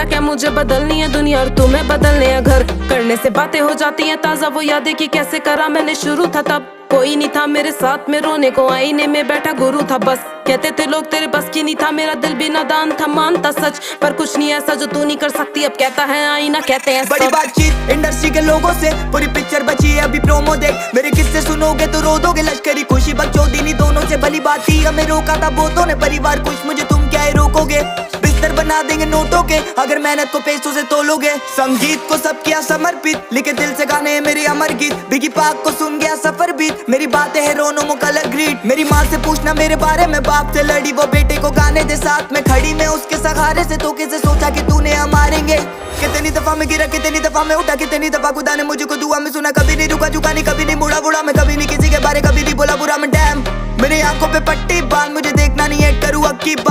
तेरा क्या मुझे बदलनी है दुनिया और तुम्हें बदलने हैं घर। करने से बातें हो जाती हैं ताजा, वो यादें कि कैसे करा मैंने शुरू था तब। कोई नहीं था मेरे साथ में रोने को, आईने में बैठा गुरु था बस। कहते थे लोग तेरे बस की नहीं था, मेरा दिल भी नादान था, मानता सच। पर कुछ नहीं ऐसा जो तू नहीं कर सकती, अब कहता है आईना कहते हैं बड़ी बातचीत इंडस्ट्री के लोगों से, पूरी पिक्चर बची है अभी प्रोमो देख। मेरे किस्से सुनोगे तो रो दोगे, लश्करी खुशी बकचोदी दोनों से भली बात थी। हमें रोका था बहुतों ने, परिवार कुछ मुझे तुम क्या ही रोकोगे। बिस्तर बना देंगे नोटों के अगर मेहनत को पैसों से तोलोगे। संगीत को सब किया समर्पित, लिखे दिल से गाने मेरे अमर गीत। बिगी पाक को सुन गया सफर बीत, मेरी बातें है रोनो मो कलर ग्रीट। मेरी माँ से पूछना मेरे बारे में, बाप से लड़ी वो बेटे को गाने दे साथ में खड़ी। मैं उसके सहारे से तो कैसे सोचा कि तूने हम मारेंगे। कितनी दफा मैं गिरा, कितनी दफा मैं उठा, कितनी दफा खुदा ने मुझको दुआ में सुना। कभी नहीं रुका झुका नहीं, कभी नहीं मुड़ा बुढ़ा मैं, कभी नहीं किसी के बारे कभी नहीं बोला बुरा मैं। डैम मेरी आंखों पे पट्टी बांध, मुझे देखना नहीं है करूँ अब की बात।